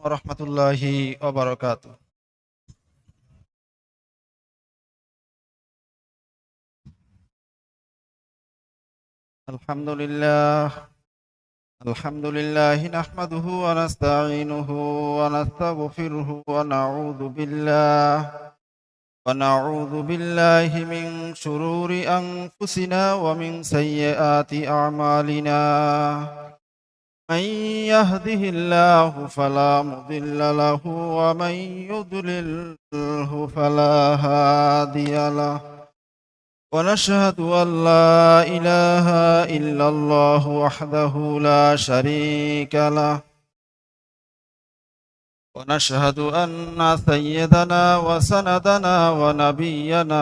ওরহমতুল্লাহি ওবারাকাতুহু। আলহামদুলিল্লাহ আলহামদুলিল্লাহি নাহমাদুহু ওয়া নাস্তাঈনুহু ওয়া নাস্তাগফিরুহু ওয়া নাউযু বিল্লাহি মিন শুরুরি আনফুসিনা ওয়া মিন সাইয়্যাতি আ'মালিনা। মান ইয়াহদিহিল্লাহু ফালা মুদিল্লা লাহু ওয়া মান ইউদ্লিলহু ফালা হাদিয়া লাহু। ونشهد أن لا إله إلا الله وحده لا شريك له، ونشهد أن سيدنا وسندنا ونبينا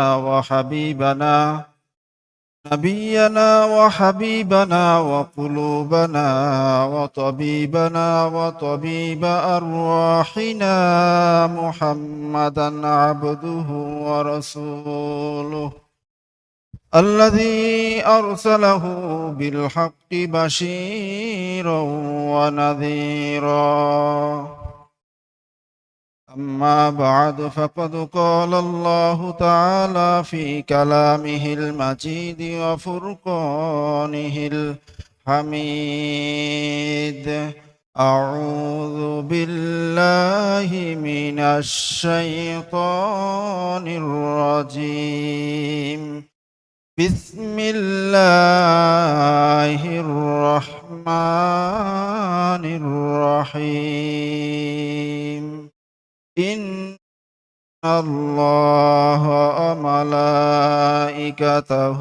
وقلوبنا وطبيبنا وطبيب أرواحنا محمدا عبده ورسوله الذي أرسله بالحق بشيرا ونذيرا. أما بعد فقد قال الله تعالى في كلامه المجيد وفرقانه الحميد: أعوذ بالله من الشيطان الرجيم. بسم الله الرحمن الرحيم. إن الله وملائكته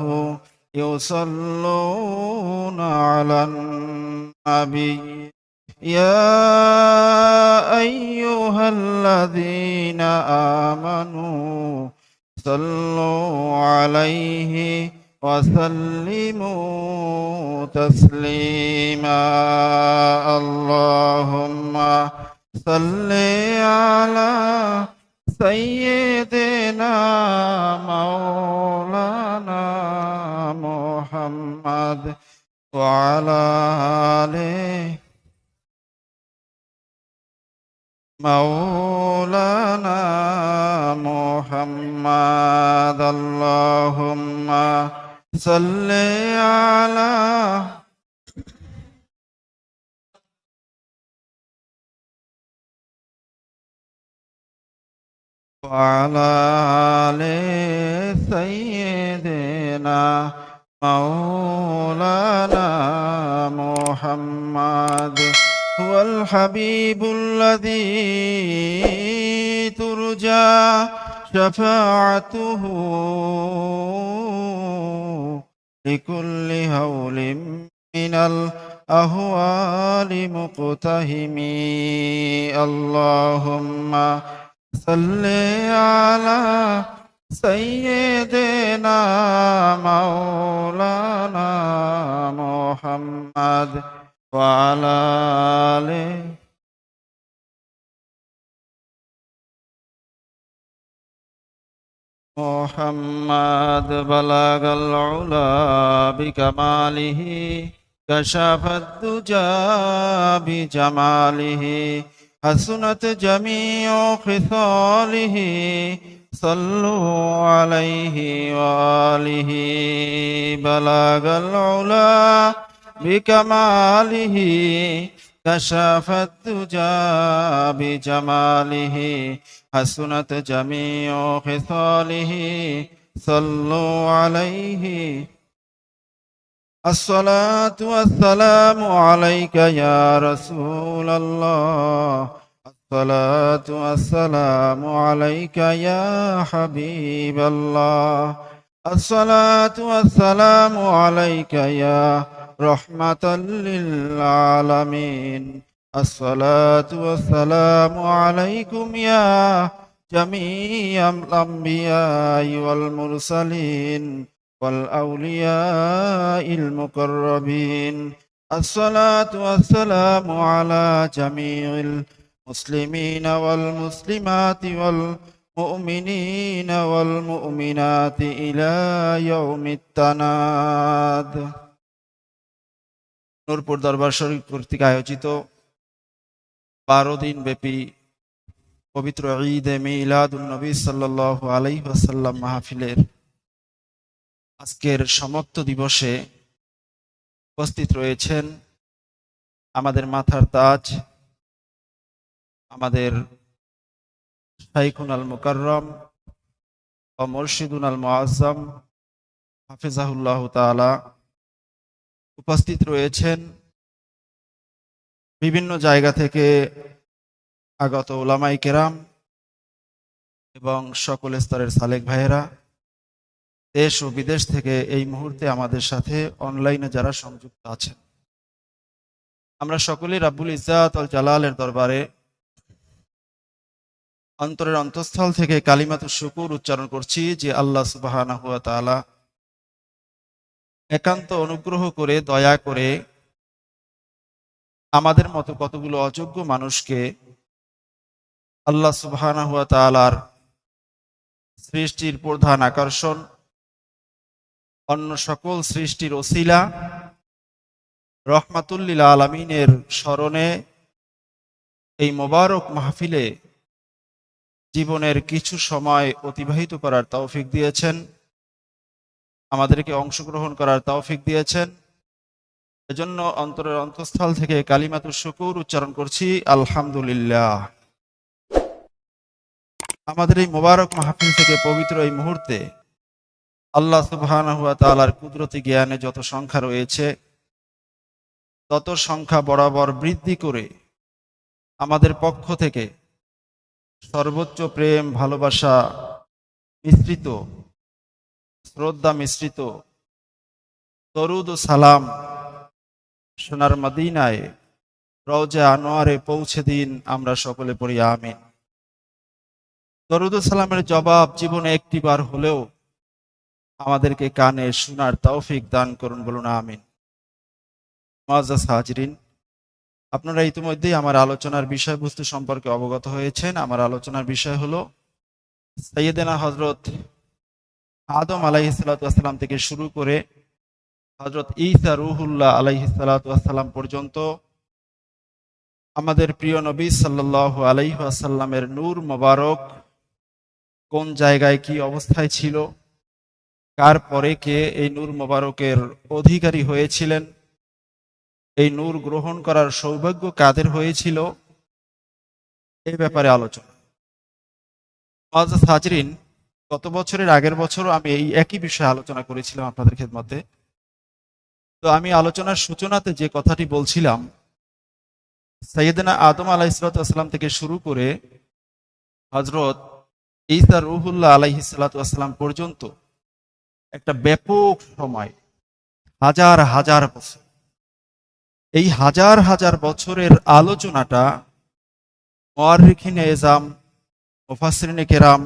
يصلون على النبي يا أيها الذين آمنوا صلوا عليه وسلموا تسليما. اللهم صل على سيدنا مولانا محمد وعلى آله مولانا محمد. اللهم صل على وعلى آل سيدنا مولانا محمد. هو الحبيب الذي ترجى شفاعته لكل هول من الأهوال مقتهم. اللهم صل على سيدنا مولانا محمد وعلى آله محمد. بلغ العلا بكماله كشف الدجى بجماله حسنت جميع خصاله. صلوا عليه وآله. بلغ العلا بكماله كشف الدجى بجماله حسنت جميع خصاله. صلوا عليه. الصلاة والسلام عليك يا رسول الله. الصلاة والسلام عليك يا حبيب الله. الصلاة والسلام عليك يا رحمة للعالمين. الصلاة والسلام عليكم يا جميع الأنبياء والمرسلين والأولياء المقربين. الصلاة والسلام على جميع المسلمين والمسلمات والمؤمنين والمؤمنات إلى يوم التناد. নূরপুর দরবার শরীফ কর্তৃক আয়োজিত 12 দিন ব্যাপী পবিত্র ঈদে মিলাদুন নবী সাল্লাল্লাহু আলাইহি ওয়াসাল্লাম মাহফিলের আজকের সমাপ্ত দিবসে উপস্থিত রয়েছেন আমাদের মাথার তাজ, আমাদের শাইখুন আল মুকাররম ও মুরশিদুন আল মুআজ্জম হাফিজাহুল্লাহ তাআলা। উপস্থিত রয়েছেন বিভিন্ন জায়গা থেকে আগত উলামাই কেরাম এবং সকল স্তরের সালেক ভাইয়েরা, দেশ ও বিদেশ থেকে এই মুহূর্তে আমাদের সাথে অনলাইনে যারা সংযুক্ত আছেন, আমরা সকলেই রাব্বুল ইজ্জাত ওয়াল জালালের দরবারে অন্তরের অন্তঃস্থল থেকে কালিমাতুশ শুকুর উচ্চারণ করছি যে আল্লাহ সুবহানাহু ওয়া তাআলা একান্ত অনুগ্রহ করে, দয়া করে আমাদের মতো কতগুলো অযোগ্য মানুষকে আল্লাহ সুবহানাহু ওয়া তাআলার সৃষ্টির প্রধান আকর্ষণ, অন্য সকল সৃষ্টির ওসিলা, রহমাতুল লিল আলামিনের স্মরণে এই মোবারক মাহফিলে জীবনের কিছু সময় অতিবাহিত করার তৌফিক দিয়েছেন, আমাদেরকে অংশগ্রহণ করার তৌফিক দিয়েছেন। এজন্য অন্তরের অন্তঃস্থল থেকে কালিমাতুশ শুকুর উচ্চারণ করছি আলহামদুলিল্লাহ। আমাদের এই মোবারক মাহফিল থেকে পবিত্র এই মুহূর্তে আল্লাহ সুবহানাহু ওয়া তাআলার কুদরতি জ্ঞানে যত সংখ্যা রয়েছে তত সংখ্যা বরাবর বৃদ্ধি করে আমাদের পক্ষ থেকে সর্বোচ্চ প্রেম, ভালোবাসা মিশ্রিত, শ্রদ্ধা মিশ্রিত দরুদ ও সালাম সোনার মদিনায় রওজা আনোয়ারে পৌঁছে দিন, আমরা সকলে পড়ি আমিন। দরুদ ও সালামের জবাব জীবনে একটিবার হলেও আমাদেরকে কানে শোনার তৌফিক দান করুন, বলুন আমিন। মুআজ্জাজ হাজিরিন, আপনারা ইতিমধ্যেই আমার আলোচনার বিষয়বস্তু সম্পর্কে অবগত হয়েছেন। আমার আলোচনার বিষয় হলো সাইয়েদেনা হযরত আদম আলাইহিস সালাতু ওয়াস সালাম থেকে শুরু করে হযরত ঈসা রূহুল্লাহ আলাইহিস সালাতু ওয়াস সালাম পর্যন্ত আমাদের প্রিয় নবী সাল্লাল্লাহু আলাইহি ওয়াসাল্লামের নূর মোবারক কোন জায়গায় কি অবস্থায় ছিল, কার পরে কে এই নূর মোবারকের অধিকারী হয়েছিলেন, এই নূর গ্রহণ করার সৌভাগ্য কাদের হয়েছিল, এই ব্যাপারে আলোচনা। মুআজ্জাজ হাজিরিন, গত বছরের আগের বছরও আমি এই একই বিষয়ে আলোচনা করেছিলাম আপনাদের খেদমতে। তো আমি আলোচনার সূচনাতে যে কথাটি বলছিলাম, সাইয়েদনা আদম আলাইহিস সালাতু ওয়াস সালাম থেকে শুরু করে হযরত ঈসা রূহুল্লাহ আলাইহিস সালাতু ওয়াস সালাম পর্যন্ত একটা ব্যাপক সময়, হাজার হাজার বছর, এই হাজার হাজার বছরের আলোচনাটা মুআররিখিনে এজাম, মুফাসসিরিনে কেরাম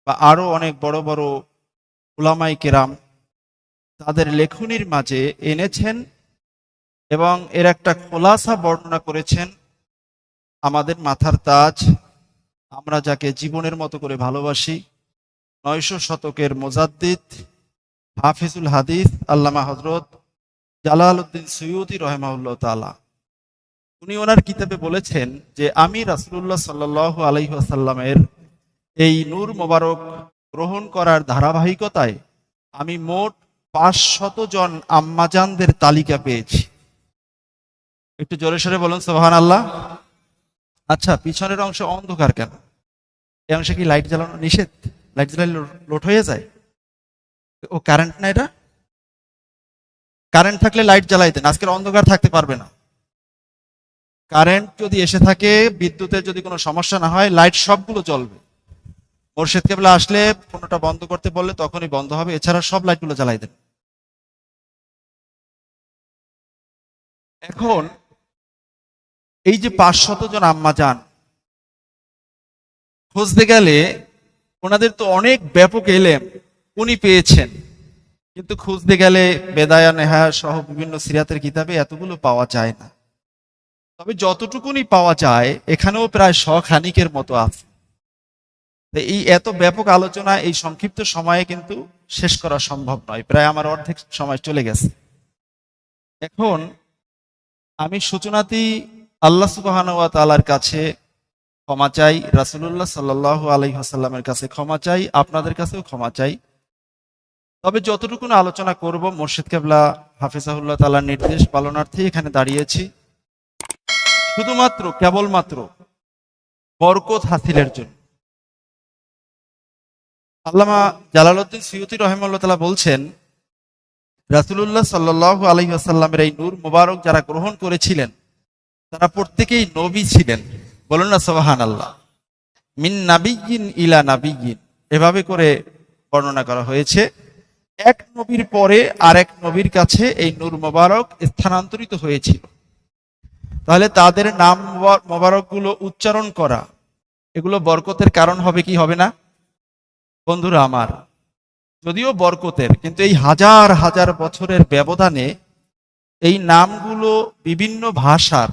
বা আরো অনেক বড় বড় উলামায়ে কেরাম তাদের লেখনির মাঝে এনেছেন এবং এর একটা খোলাসা বর্ণনা করেছেন। আমাদের মাথার তাজ, আমরা যাকে জীবনের মতো করে ভালোবাসি, 900 শতকের মুজাদ্দিদ হাফিজুল হাদিস আল্লামা হযরত জালালউদ্দিন সুয়ুতী রাহিমাহুল্লাহ তাআলা, উনি ওনার কিতাবে বলেছেন যে আমি রাসূলুল্লাহ সাল্লাল্লাহু আলাইহি ওয়াসাল্লামের এই নূর মোবারক গ্রহণ করার ধারাবাহিকতায় আমি মোট 500 জন আম্মাজানদের তালিকা পেয়েছি। একটু জোরে সোরে বলুন সুবহানাল্লাহ। আচ্ছা, পিছনের অংশ অন্ধকার কেন? এই অংশে কি লাইট জ্বালানো নিষেধ? লাইট জ্বালালে লোট হয়ে যায়? ও কারেন্ট না, এটা কারেন্ট থাকলে লাইট জ্বালাই দেন, আজকের অন্ধকার থাকতে পারবে না। কারেন্ট যদি এসে থাকে, বিদ্যুতের যদি কোনো সমস্যা না হয়, লাইট সবগুলো জ্বলবে। মোর্শেদ কেবলা আসলে কোনোটা বন্ধ করতে বললে তখনই বন্ধ হবে, এছাড়া সব লাইটগুলো জ্বালাই দেন। এখন এই যে 500 জন আম্মাজান, খুঁজতে গেলে ওনাদের তো অনেক ব্যাপক এলেম উনি পেয়েছেন, কিন্তু খুঁজতে গেলে বেদায়া নেহায়া সহ বিভিন্ন সিরাতের কিতাবে এতগুলো পাওয়া যায় না। তবে যতটুকুনি পাওয়া যায় এখানেও প্রায় শখানিকের মতো আছে। এই এত ব্যাপক আলোচনা এই সংক্ষিপ্ত সময়ে কিন্তু শেষ করা সম্ভব নয়, প্রায় আমার অর্ধেক সময় চলে গেছে। এখন আমি সূচনাতেই আল্লাহ সুবহানাহু ওয়া তাআলার কাছে ক্ষমা চাই, রাসূলুল্লাহ সাল্লাল্লাহু আলাইহি ওয়াসাল্লামের কাছে ক্ষমা চাই, আপনাদের কাছেও ক্ষমা চাই। তবে যতটুকু আলোচনা করব, মুর্শিদ কেবলা হাফিজাহুল্লাহ তাআলার নির্দেশ পালনার্থে এখানে দাঁড়িয়েছি, শুধুমাত্র কেবলমাত্র বরকত হাসিলের জন্য। আল্লামা জালালউদ্দিন সুয়ুতী রাহিমাহুল্লাহ তাআলা বলছেন, রাসূলুল্লাহ সাল্লাল্লাহু আলাইহি ওয়াসাল্লামের এই নূর মুবারক যারা গ্রহণ করেছিলেন তারা প্রত্যেকেই নবী ছিলেন। বলুন না সুবহানাল্লাহ। মিন নাবিয়্যিন ইলা নাবিয়্যিন, এভাবে করে বর্ণনা করা হয়েছে। এক নবীর পরে আরেক নবীর কাছে এই নূর মুবারক স্থানান্তরিত হয়েছিল। তাহলে তাদের নাম মোবারকগুলো উচ্চারণ করা, এগুলো বরকতের কারণ হবে কি হবে না? বন্ধুরা আমার, যদিও বরকতের, কিন্তু এই হাজার হাজার বছরের ব্যবধানে এই নামগুলো বিভিন্ন ভাষার,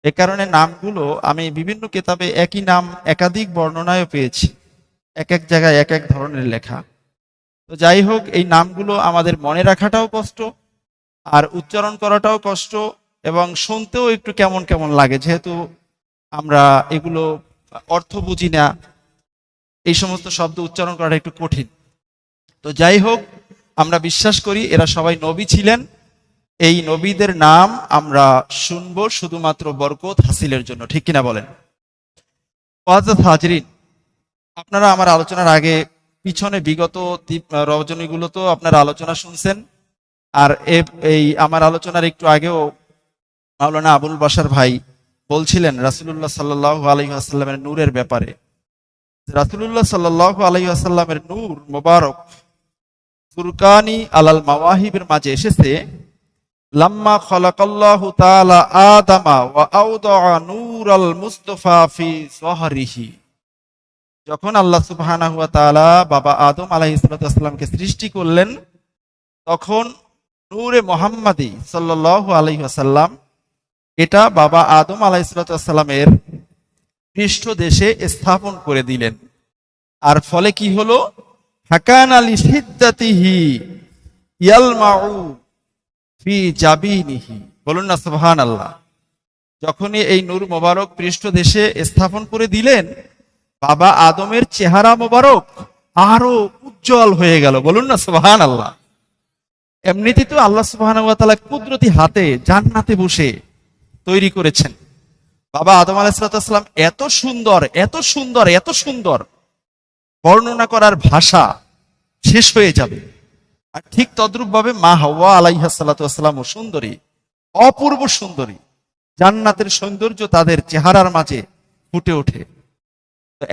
এ কারণে নামগুলো আমি বিভিন্ন কিতাবে একই নাম একাধিক বর্ণনায়ও পেয়েছি, এক এক জায়গায় এক এক ধরনের লেখা। তো যাই হোক, এই নামগুলো আমাদের মনে রাখাটাও কষ্ট, আর উচ্চারণ করাটাও কষ্ট, এবং শুনতেও একটু কেমন কেমন লাগে, যেহেতু আমরা এগুলো অর্থ বুঝি না, এই সমস্ত শব্দ উচ্চারণ করাটা একটু কঠিন। তো যাই হোক, আমরা বিশ্বাস করি এরা সবাই নবী ছিলেন। এই নবীদের নাম আমরা শুনবো শুধুমাত্র বরকত হাসিলের জন্য, ঠিক কিনা বলেন? ওয়াজাত হাজরিন, আপনারা আমার আলোচনার আগে পিছনে বিগত রজনীগুলো তো আপনারা আলোচনা শুনছেন, আর এই আমার আলোচনার একটু আগেও মাওলানা আবুল বাশার ভাই বলছিলেন রাসূলুল্লাহ সাল্লাল্লাহু আলাইহি ওয়াসাল্লামের নূরের ব্যাপারে। রাসূলুল্লাহ সাল্লাল্লাহু আলাইহি ওয়াসাল্লামের নূর মুবারক ফুরকানি আলাল মাওয়াহিবের মাঝে এসেছে। লাম্মা খালাকাল্লাহু তাআলা আদামা ওয়া আওদাআ নূরাল মুস্তাফা ফি যহরিহি, যখন আল্লাহ সুবহানাহু ওয়া তাআলা বাবা আদম আলাইহিস সালামকে সৃষ্টি করলেন, তখন নূরে মুহাম্মাদি সাল্লাল্লাহু আলাইহি ওয়াসাল্লাম এটা বাবা আদম আলাইহিস সালামের পৃষ্ঠদেশে স্থাপন করে দিলেন। আর ফলে কি হলো? হাকানা লিশিদ্দাতিহি ইয়ালমাউ ফি জাবিনিহি। বলুন না সুবহানাল্লাহ। যখনই এই নূর মোবারক পৃষ্ঠদেশে স্থাপন করে দিলেন, বাবা আদমের চেহারা মোবারক আরো উজ্জ্বল হয়ে গেল। বলুন না সুবহানাল্লাহ। এমনিতেই তো আল্লাহ সুবহানাহু ওয়া তাআলা কুদরতি হাতে জান্নাতে বসে তৈরি করেছেন। বাবা আদম আলাইহিস সালাম এত সুন্দর, এত সুন্দর, এত সুন্দর, বর্ণনা করার ভাষা শেষ হয়ে যাবে। আর ঠিক তদ্রূপ ভাবে মা হাওয়া আলাইহা সালাম সুন্দরী, অপূর্ব সুন্দরী। জান্নাতের সৌন্দর্য তাদের চেহারার মাঝে ফুটে ওঠে।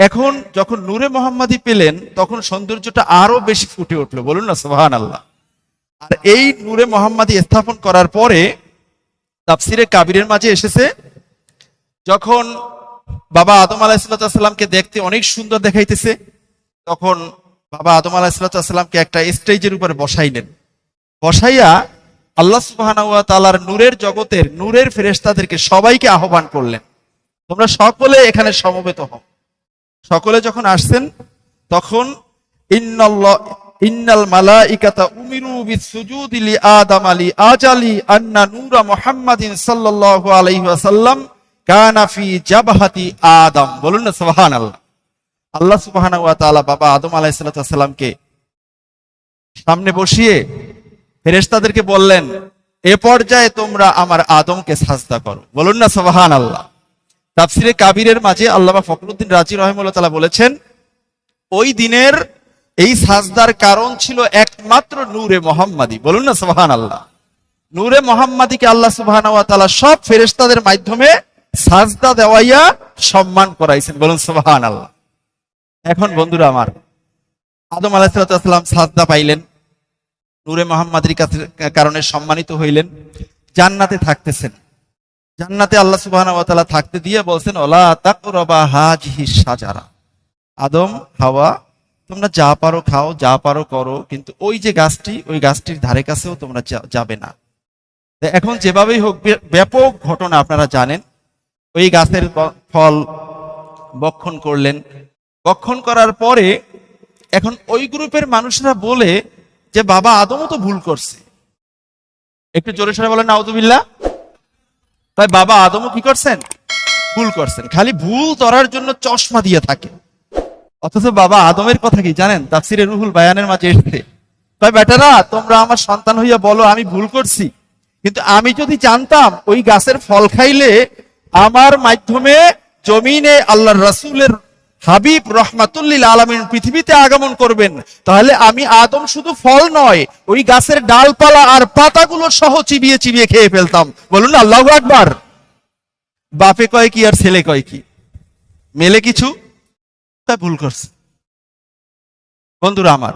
এখন যখন নূরে মুহাম্মাদি পেলেন, তখন সৌন্দর্যটা আরো বেশি ফুটে উঠলো। বলুন না সুবহানাল্লাহ। আর এই নূরে মুহাম্মাদি স্থাপন করার পরে তাফসিরে কাবিরের মাঝে এসেছে, যখন বাবা আদম আলাইহিস সালামকে দেখতে অনেক সুন্দর দেখাইতেছে, তখন বাবা আদম আলাইহিস সালামকে একটা স্টেজের উপরে বসাইলেন। বসাইয়া আল্লাহ সুবহানাহু ওয়া তাআলার নূরের জগতের নূরের ফেরেশতাদেরকে সবাইকে আহ্বান করলেন, তোমরা সকলে এখানে সমবেত হও। সকলে যখন আসছেন, তখন ইন্নাল মালাইকাতা উমিরু বিসুজুদি লি আদম আলী আজালি আন্না নূরা মুহাম্মাদিন সাল্লাল্লাহু আলাইহি ওয়াসাল্লাম কানা ফি জাবহাতি আদম। বলুন না সুবহানাল্লাহ। আল্লাহ সুবহানাহু ওয়া তাআলা বাবা আদম আলাইহিস সালামকে সামনে বসিয়ে ফেরেশতাদেরকে বললেন, এ পর্যায়ে তোমরা আমার আদমকে সাজদা করো। বলুন না সুবহানাল্লাহ। তাফসিরে কাবিরের মাঝে আল্লামা ফখরুদ্দিন রাজি রাহিমাহুল্লাহ তাআলা বলেছেন, ওই দিনের এই সাজদার কারণ ছিল একমাত্র নূরে মুহাম্মাদি। বলুন না সুবহানাল্লাহ। নূরে মুহাম্মাদিকে আল্লাহ সুবহানাহু ওয়া তাআলা সব ফেরেশতাদের মাধ্যমে সাজদা দেওয়াইয়া সম্মান করাইছেন। বলুন সুবহানাল্লাহ। এখন বন্ধুরা আমার, আদম আলাইহিস সালাম সাজদা পাইলেন, নূরে মুহাম্মাদির কারণে সম্মানিত হইলেন, জান্নাতে থাকতেছেন। জান্নাতে আল্লাহ সুবহানাহু ওয়া তাআলা থাকতে দিয়ে বলছেন, ওয়ালা তাকরাবা হাযিহিস শাজারা, আদম হাওয়া তোমরা যা পারো খাও, যা পারো করো, কিন্তু ওই যে গাছটি, ওই গাছটির ধারে কাছেও তোমরা যাবে না। এখন যেভাবেই হোক, ব্যাপক ঘটনা আপনারা জানেন, ওই গাছের ফল ভক্ষণ করলেন। ভক্ষণ করার পরে এখন ওই গ্রুপের মানুষরা বলে যে বাবা আদমও তো ভুল করছে। একটু জোরে সরে বলেন নাউযুবিল্লাহ। তাই বাবা আদমও কি করছেন? ভুল করছেন। খালি ভুল ধরার জন্য চশমা দিয়ে থাকে। অথচ বাবা আদমের কথা কি জানেন? তাফসিরে রুহুল বায়ানের মাঝে এসেছে, তাই বেটারা তোমরা আমার সন্তান হইয়া বলো আমি ভুল করছি, কিন্তু আমি যদি জানতাম ওই গাছের ফল খাইলে আমার মাধ্যমে জমিনে আল্লাহর রাসূলের হাবিব রহমাতুল্লিল আলামিন পৃথিবীতে আগমন করবেন, তাহলে আমি আদম শুধু ফল নয়, ওই গাছের ডালপালা আর পাতাগুলো সহ চিবিয়ে চিবিয়ে খেয়ে ফেলতাম। বলুন না আল্লাহু আকবার। বাপে কয় কি আর ছেলে কয় কি, মেলে কিছু, তা ভুল করছে। বন্ধুরা আমার,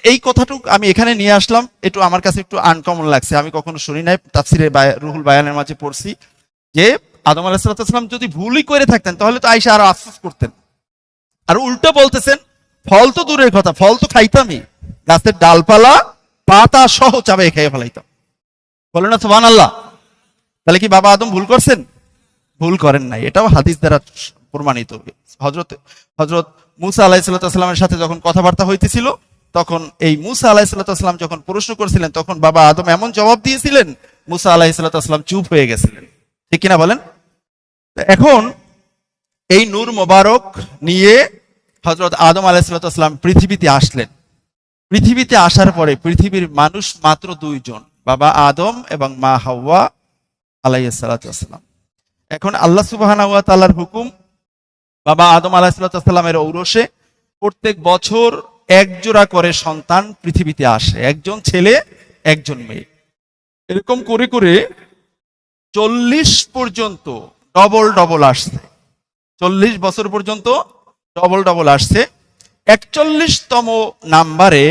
এই কথাটুকু আমি এখানে নিয়ে আসলাম, একটু আমার কাছে একটু আনকমন লাগছে, আমি কখনো শুনি নাই। তাফসিরে রুহুল বায়ানের মাঝে পড়ছি যে আদম আলাইহিস সালাম যদি ভুলই করে থাকতেন তাহলে তো আয়েশা আরো আফসোস করতেন। আর উল্টো বলতেছেন ফল তো দূরের কথা, ফল তো খাইতামই, গাছের ডালপালা পাতা সহ চাবে খেয়ে ফেলাইতাম। বলেন না সুবহানাল্লাহ। তাহলে কি বাবা আদম ভুল করছেন? ভুল করেন নাই, এটাও হাদিস দ্বারা প্রমাণিত। হযরত মুসা আলাইহিস সালামের সাথে যখন কথাবার্তা হইতেছিল, তখন এই মুসা আলাইহিস সালাম যখন প্রশ্ন করছিলেন, তখন বাবা আদম এমন জবাব দিয়েছিলেন, মুসা আলাইহিস সালাম চুপ হয়ে গেছিলেন। ঠিক কিনা বলেন? এখন এই নূর মোবারক নিয়ে হযরত আদম আলাইহিস সালাম পৃথিবীতে আসলেন। পৃথিবীতে আসার পরে পৃথিবীর মানুষ মাত্র দুইজন, বাবা আদম এবং মা হাওয়া আলাইহিস সালাম। এখন আল্লাহ সুবহানাহু ওয়া তাআলার হুকুম, বাবা আদম আলাইহিস সালামের ঔরসে প্রত্যেক বছর এক জোড়া করে সন্তান পৃথিবীতে আসে, একজন ছেলে একজন মেয়ে। এরকম করে করে 40 পর্যন্ত ডবল ডবল আসছে, 40 বছর পর্যন্ত ডবল ডবল আসছে। 41তম নাম্বারে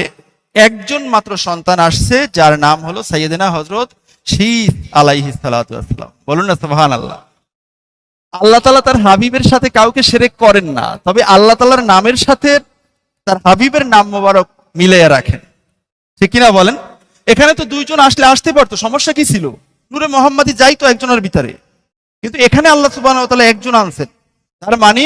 একজন মাত্র সন্তান আসছে, যার নাম হলো সাইয়েদেনা হযরত শীস আলাইহিস সালাতু ওয়াসসালাম। বলুন না সুবহানাল্লাহ। আল্লাহ তাআলা তার হাবিবের সাথে কাউকে শিরক করেন না, তবে আল্লাহ তাআলার নামের সাথে তার হাবিবের নাম মোবারক মিলাইয়া রাখেন। ঠিক কিনা বলেন? এখানে তো দুইজন আসলে আসতে পারতো, সমস্যা কি ছিল? নূরে মোহাম্মদী যাই তো একজনের ভিতরে, কিন্তু এখানে আল্লাহ সুবহানাহু ওয়া তাআলা একজন আনছেন। তার মানে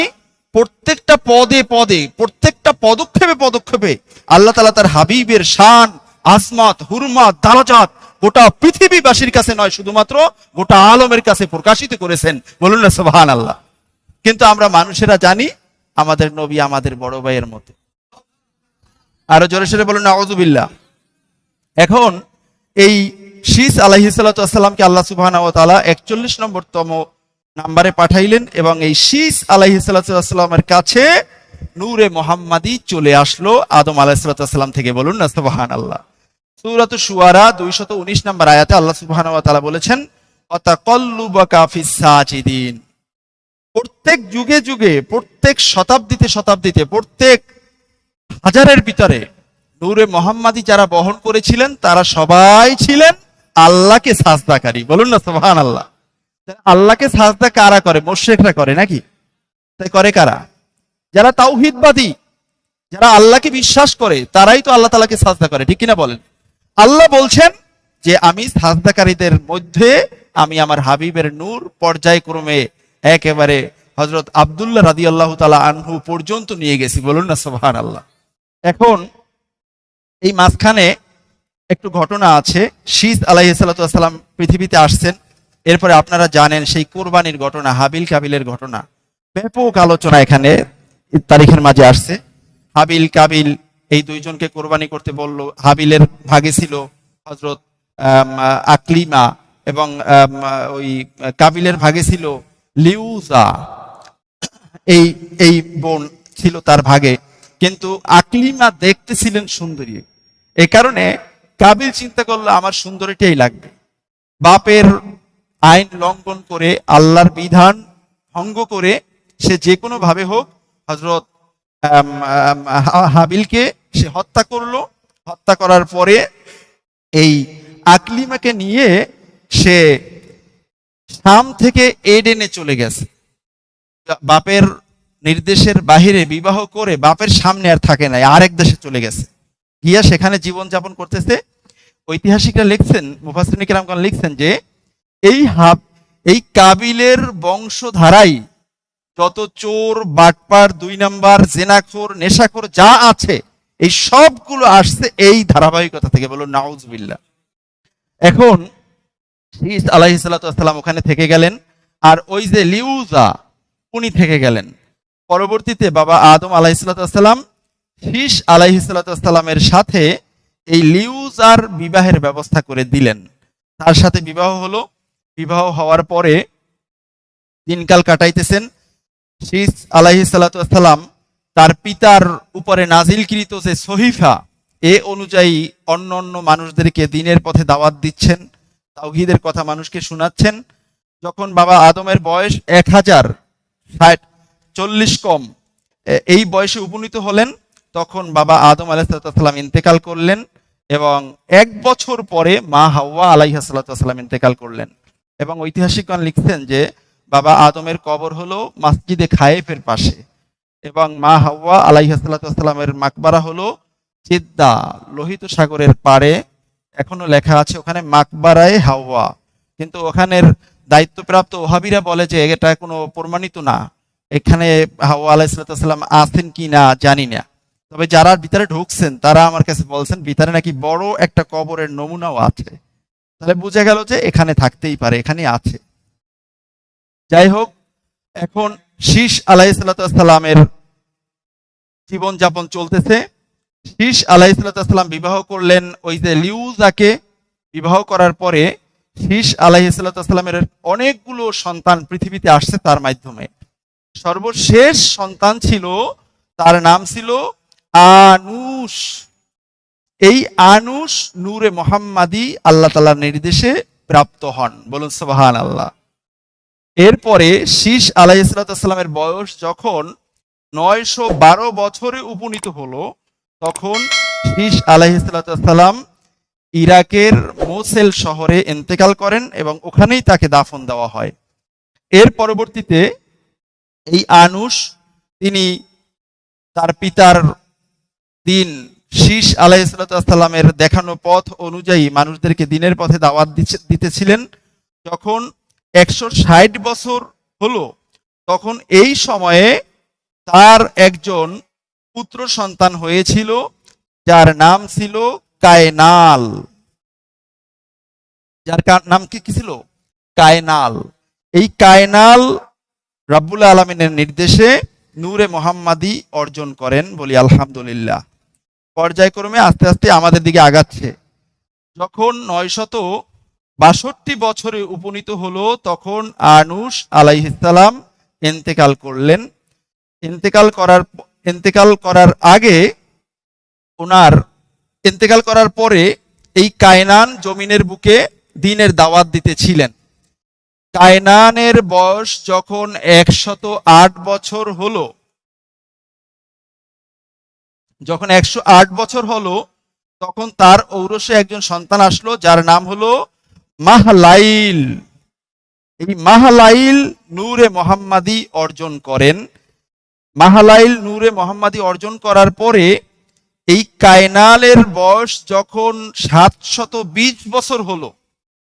প্রত্যেকটা পদে পদে, প্রত্যেকটা পদক্ষেপে পদক্ষেপে আল্লাহ তাআলা তার হাবিবের শান, আজমত, হুরমত, দারাজাত গোটা পৃথিবীবাসীর কাছে নয়, শুধুমাত্র গোটা আলমের কাছে প্রকাশিত করেছেন। বলুন না সুবহানাল্লাহ। কিন্তু আমরা মানুষেরা জানি আমাদের নবী আমাদের বড় ভাইয়ের মতো। আরো জোরে সোরে বলুন নাউযুবিল্লাহ। এখন এই শীস আলাইহিস সালাতু ওয়াসসালামকে আল্লাহ সুবহানাহু ওয়া তাআলা 41 নম্বরতম নাম্বারে পাঠাইলেন, এবং এই শীস আলাইহিস সালাতু ওয়াসসালামের কাছে নূরে মুহাম্মাদি চলে আসলো আদম আলাইহিস সালাতু ওয়াসসালাম থেকে। বলুন না সুবহানাল্লাহ। সূরাতুশ শুআরা 219 নম্বর আয়াতে আল্লাহ সুবহানাহু ওয়া তাআলা বলেছেন, ওয়াতাকাল্লুবাকা ফিস সাজিদিন। প্রত্যেক যুগে যুগে, প্রত্যেক শতাব্দীতে শতাব্দীতে, প্রত্যেক হাজারের ভিতরে নূরে মুহাম্মাদি যারা বহন করেছিলেন তারা সবাই ছিলেন আল্লাহকে সাজদাকারী। বলুন না সুবহানাল্লাহ। আল্লাহকে সাজদা কারা করে? মুশরিকরা করে নাকি? তাই করে কারা? যারা তাওহীদবাদী, যারা আল্লাহকে বিশ্বাস করে, তারাই তো আল্লাহ তাআলাকে সাজদা করে। ঠিক কিনা বলেন? আল্লাহ বলছেন যে আমি সাজদাকারীদের মধ্যে আমি আমার হাবিবের নূর পর্যায়ক্রমে একেবারে হযরত আব্দুল্লাহ রাদিয়াল্লাহু তাআলা আনহু পর্যন্ত নিয়ে গেছি। বলুন না সুবহানাল্লাহ। এখন এই মাঝখানে একটু ঘটনা আছে। শীস আলাইহিস সালাতু ওয়াসসালাম পৃথিবীতে আসছেন, এরপরে আপনারা জানেন সেই কোরবানির ঘটনা, হাবিল কাবিলের ঘটনা, ব্যাপক আলোচনা এখানে তারিখের মাঝে আসছে। হাবিল কাবিল এই দুইজনকে কোরবানি করতে বলল। হাবিলের ভাগে ছিল হযরত আকলিমা, এবং ওই কাবিলের ভাগে ছিল লিউজা, এই এই বোন ছিল তার ভাগে। কিন্তু আকলিমা দেখতে ছিলেন সুন্দরী, এই কারণে কাবিল চিন্তা করলো আমার সুন্দরীটাই লাগবে। বাপের আইন লঙ্ঘন করে, আল্লাহর বিধান ভঙ্গ করে সে যে কোনো ভাবে হোক হযরত হাবিলকে সে হত্যা করলো। হত্যা করার পরে এই আকলিমাকে নিয়ে সে শাম থেকে এডেনে চলে গেছে। বাপের নির্দেশের বাহিরে বিবাহ করে বাপের সামনে আর থাকে নাই, আরেক দেশে চলে গেছে, গিয়া সেখানে জীবন যাপন করতেছে। ঐতিহাসিকরা লিখছেন, মুফাসসিরিন কিরামগণ লিখছেন যে এই কাবিলের বংশধারাই যত চোর, বাটপার, 2 নাম্বার, জেনাখোর, নেশাখোর যা আছে এই সবগুলো আসছে এই ধারাবাহিকতা থেকে। বলুন নাউযুবিল্লাহ। এখন শীস আলাইহিস সালাতু ওয়াসসালাম ওখানে থেকে গেলেন, আর ওই যে লিউজা উনি থেকে গেলেন। পরবর্তীতে বাবা আদম আলাইহিস সালাতু ওয়াসসালাম শীস আলাইহিস সালাতু ওয়াসসালামের সাথে এই লিউজার বিবাহের ব্যবস্থা করে দিলেন। তার সাথে বিবাহ হলো। বিবাহ হওয়ার পরে দিনকাল কাটাইতেছেন। শীস আলাইহিস সালাতু ওয়াসসালাম তার পিতার উপরে নাজিলকৃত যে সহিফা এ অনুযায়ী অন্য অন্য মানুষদেরকে দিনের পথে দাওয়াত দিচ্ছেন, তাওহীদের কথা মানুষকে শোনাচ্ছেন। যখন বাবা আদমের বয়স 1040 কম, এই বয়সে উপনীত হলেন, তখন বাবা আদম আলাইহিস সালাম ইন্তেকাল করলেন এবং 1 বছর পরে মা হাওয়া আলাইহিস সালাম ইন্তেকাল করলেন। এবং ঐতিহাসিকগণ লিখছেন যে বাবা আদমের কবর হলো মসজিদে খায়েফের পাশে এবং মা হাওয়া আলাইহিস সালামের মাকবারা হলো জিদ্দা, লোহিত সাগরের পাড়ে। এখনো লেখা আছে ওখানে মাকবারায়ে হাওয়া, কিন্তু ওখানের দায়িত্বপ্রাপ্ত ওহাবিরা বলে যে এটা কোনো প্রমাণিত না, এখানে হাওয়া আলাইহিস সালাম আছেন কি না জানি না। তবে যারা ভিতরে ঢুকছেন তারা আমার কাছে বলছেন ভিতরে নাকি বড় একটা কবরের নমুনাও আছে। তাহলে বোঝা গেল যে এখানে থাকতেই পারে, এখানে আছে। যাই হোক, এখন শীস আলাইহিস সালামের জীবন যাপন চলতেছে। শীস আলাইহিস সালাম বিবাহ করলেন ওই যে লিউজাকে। বিবাহ করার পরে শীস আলাইহিস সালামের অনেকগুলো সন্তান পৃথিবীতে আসছে তার মাধ্যমে। সর্বশেষ সন্তান ছিল, তার নাম ছিল আনুশ। এই আনুশ নূরে মোহাম্মদী আল্লাহ তাআলার নির্দেশে প্রাপ্ত হন, বলুন সুবহানাল্লাহ। এরপরে শীস আলাইহিস সালামের বয়স যখন 912 বছরে উপনীত হলো, তখন শীস আলাইহিস সালাম ইরাকের মোসেল শহরে ইন্তেকাল করেন এবং ওখানেই তাকে দাফন দেওয়া হয়। এর পরবর্তীতে এই আনুশ তিনি তার পিতার দিন শীস আলাইহিস সালামের দেখানো পথ অনুযায়ী মানুষদেরকে দিনের পথে দাওয়াত দিতেছিলেন। যখন 160 বছর হলো, তখন এই সময়ে তার একজন পুত্র সন্তান হয়েছিল যার নাম ছিল কায়নাল। যার নাম কি ছিল? কায়নাল। এই কায়নাল রাব্বুল আলামিনের নির্দেশে নূরে মোহাম্মদী অর্জন করেন, বলি আলহামদুলিল্লাহ। পর্যায়ক্রমে আস্তে আস্তে আমাদের দিকে আগাচ্ছে। যখন 962 বছরে উপনীত হলো, তখন আনুশ আলাইহিস সালাম ইন্তেকাল করলেন। ইন্তেকাল করার আগে, ওনার ইন্তেকাল করার পরে এই কায়নান জমিনের বুকে দ্বীনের দাওয়াত দিতেছিলেন। কায়নানের বয়স যখন 108 বছর হলো, যখন 108 বছর হলো, তখন তার ঔরসে একজন সন্তান আসলো যার নাম হলো মাহলাইল। এই মাহলাইল নূরে মোহাম্মদী অর্জন করেন। মাহলাইল নূরে মোহাম্মদী অর্জন করার পরে এই কায়নালের বয়স যখন 720 বছর হলো,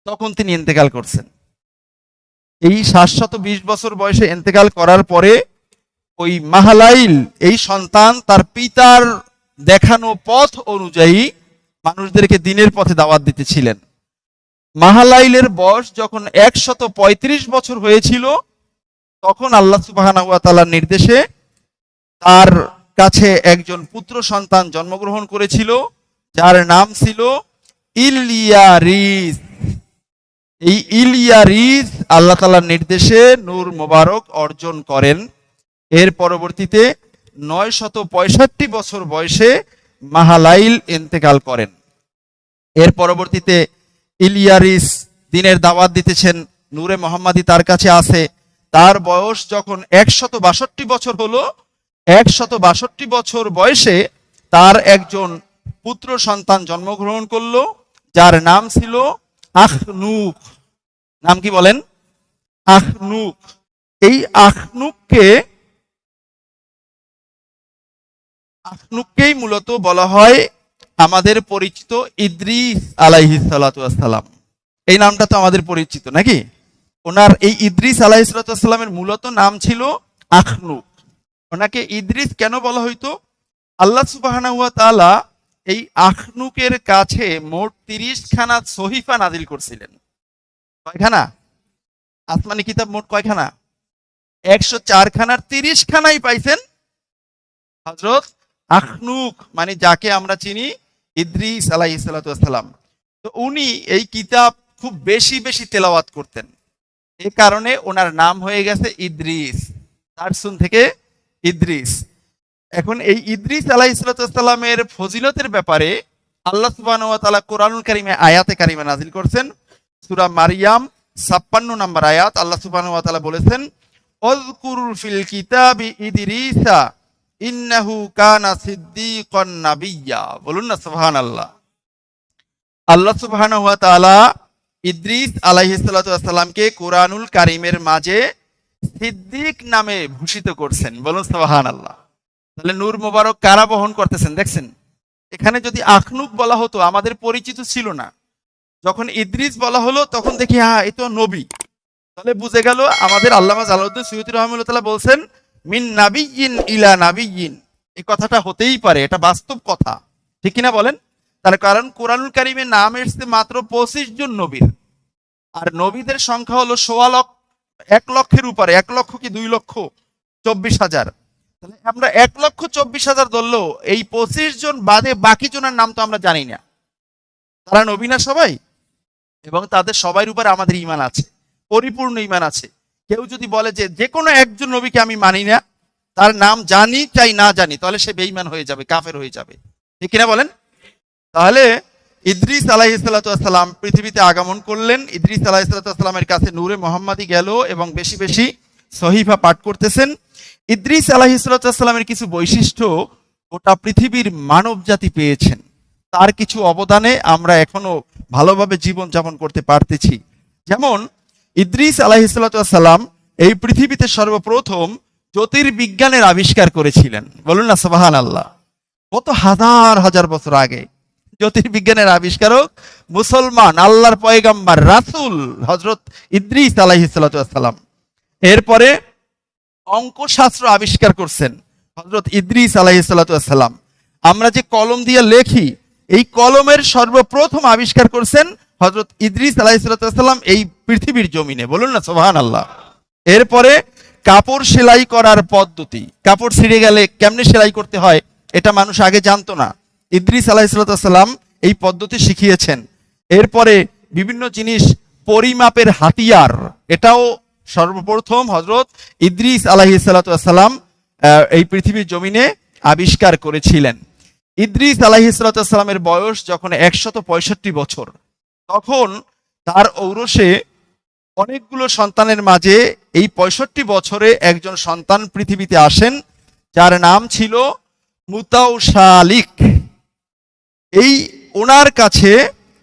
তখন তিনি ইন্তেকাল করছেন। এই 720 বছর বয়সে ইন্তেকাল করার পরে ওই মাহলাইল এই সন্তান তার পিতার দেখানো পথ অনুযায়ী মানুষদেরকে দিনের পথে দাওয়াত দিতেছিলেন। মাহলাইলের বয়স যখন 135 বছর হয়েছিল, তখন আল্লাহ সুবহানাহু ওয়া তাআলার নির্দেশে তার কাছে একজন পুত্র সন্তান জন্মগ্রহণ করেছিল যার নাম ছিল ইলিয়ারিস। এই ইলিয়ারিস আল্লাহ তাআলার নির্দেশে নূর মোবারক অর্জন করেন। এর পরবর্তীতে 965 বছর বয়সে মাহলাইল ইন্তেকাল করেন। এর পরবর্তীতে ইলিয়ারিস দিনের দাওয়াত দিতেছেন, নূরে মোহাম্মদী তার কাছে আছে। তার বয়স যখন 162 বছর হলো, 162 বছর বয়সে তার একজন পুত্র সন্তান জন্মগ্রহণ করলো যার নাম ছিল আখনুক। নাম কি বলেন? আখনুক। এই আখনুককেই মূলত বলা হয় আমাদের পরিচিত ইদ্রিস আলাইহিস সালাতু ওয়াস সালাম। এই নামটা তো আমাদের পরিচিত নাকি? ওনার এই ইদ্রিস আলাইহিস সালাতু ওয়াস সালামের মূলত নাম ছিল আখনুক। ওনাকে ইদ্রিস কেন বলা হইতো? আল্লাহ সুবহানাহু ওয়া তাআলা এই আখনুকের কাছে মোট 30 খানা সহিফা নাজিল করছিলেন। কয়খানা? আসমানি কিতাব মোট কয়খানা? 104 খানার 30 খানাই পাইছেন হযরত আখনুক, মানে যাকে আমরা চিনি ইদ্রিস আলাইহিস সালাতু ওয়াস সালাম। তো উনি এই কিতাব খুব বেশি বেশি তেলাওয়াত করতেন, এই কারণে ওনার নাম হয়ে গেছে ইদ্রিস, তারসুন থেকে ইদ্রিস। এখন এই ইদ্রিস আলাইহিস সালাতু ওয়াস সালামের ফজিলতের ব্যাপারে আল্লাহ সুবহানাহু ওয়া তাআলা কোরআনুল কারীমে আয়াতে কারিমা নাযিল করছেন। সূরা মারইয়াম 56 নম্বর আয়াত, আল্লাহ সুবহানাহু ওয়া তাআলা বলেছেন, ওযকুর ফিল কিতাবি ইদ্রিসা ইন্নাহু কানা সিদ্দীকান নাবিয়্যা। বলুন না সুবহানাল্লাহ। আল্লাহ সুবহানাহু ওয়া তাআলা ইদ্রিস আলাইহিস সালাতু ওয়াস সালামকে কোরআনুল কারীমের মাঝে সিদ্দিক নামে ভূষিত করছেন। বলুন সুবহানাল্লাহ। তাহলে নূর মোবারক কারা বহন করতেছেন দেখছেন। এখানে যদি আখনুক বলা হতো আমাদের পরিচিত ছিল না, যখন ইদ্রিস বলা হলো তখন দেখি হ্যাঁ এ তো নবী, তাহলে বুঝে গেল আমাদের আল্লামা জালালউদ্দিন সুয়ুতী রাহিমাহুল্লাহ বলছেন মিন নাবিয়্যিন ইলা নাবিয়্যিন, এই কথাটা হতেই পারে, এটা বাস্তব কথা, ঠিক কিনা বলেন? তার কারণ কোরআনুল কারীমে নাম এসেছে মাত্র 25 জন নবীর, আর নবীদের সংখ্যা হলো 1 লক্ষের উপরে। 1 লক্ষ কি 2,24,000? তাহলে আমরা 1,24,000 ধরলেও এই 25 জন বাদে বাকি জনের নাম তো আমরা জানি না। তারা নবী না সবাই, এবং তাদের সবার উপরে আমাদের ঈমান আছে, পরিপূর্ণ ঈমান আছে। কেউ যদি বলে যে যে কোনো একজন নবীকে আমি মানি না, তার নাম জানি চাই না জানি, তাহলে সে বেঈমান হয়ে যাবে, কাফের হয়ে যাবে, ঠিক কিনা বলেন? তাহলে ইদ্রিস আলাইহিস সালাতু ওয়াস সালাম পৃথিবীতে আগমন করলেন। ইদ্রিস আলাইহিস সালাতু ওয়াস সালামের কাছে নূরে মুহাম্মাদি গেল এবং বেশি বেশি সহিফা পাঠ করতেছেন। ইদ্রিস আলাইহিস সালাতু ওয়াস সালামের কিছু বৈশিষ্ট্য গোটা পৃথিবীর মানব জাতি পেয়েছেন, তার কিছু অবদানে আমরা এখনো ভালোভাবে জীবন যাপন করতে পারতেছি। যেমন ইদ্রিস আলাইহিস সালাতু ওয়াস সালাম এই পৃথিবীতে সর্বপ্রথম জ্যোতির্বিজ্ঞানের আবিষ্কার করেছিলেন। বলুন না সুবহানাল্লাহ। কত হাজার হাজার বছর আগে জ্যোতির্বিজ্ঞানের আবিষ্কারক মুসলমান আল্লাহর পয়গাম্বার রাসূল হযরত ইদ্রিস আলাইহিস সালাতু ওয়াস সালাম। এরপরে অঙ্কশাস্ত্র আবিষ্কার করছেন হযরত ইদ্রিস আলাইহিস সালাতু ওয়াস সালাম। আমরা যে কলম দিয়ে লেখি, এই কলমের সর্বপ্রথম আবিষ্কার করছেন হযরত ইদ্রিস আলাইহিস সালাতু ওয়াস সালাম এই পৃথিবীর জমিনে। বলুন না সুবহানাল্লাহ। এরপরে কাপড় সেলাই করার পদ্ধতি, কাপড় ছিঁড়ে গেলে কেমনে সেলাই করতে হয় এটা মানুষ আগে জানতো না, ইদ্রিস আলাইহিস সালাতু ওয়াস সালাম এই পদ্ধতি শিখিয়েছেন। এরপরে বিভিন্ন জিনিস পরিমাপের হাতিয়ার, এটাও সর্বপ্রথম হযরত ইদ্রিস আলাইহিস সালাতু ওয়াস সালাম এই পৃথিবীর জমিনে আবিষ্কার করেছিলেন। ইদ্রিস আলাইহিস সালাতু ওয়াস সালামের বয়স যখন 165 বছর, তখন তার ঔরসে অনেকগুলো সন্তানের মাঝে এই 65 বছরে একজন সন্তান পৃথিবীতে আসেন, যার নাম ছিল মুতাওশালিক। এই ওনার কাছে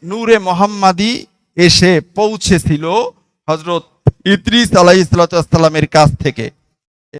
নূরে মুহাম্মাদি এসে পৌঁছেছিল হযরত ইদ্রিস আলাইহিস সালাতু ওয়াস সালামের কাছ থেকে।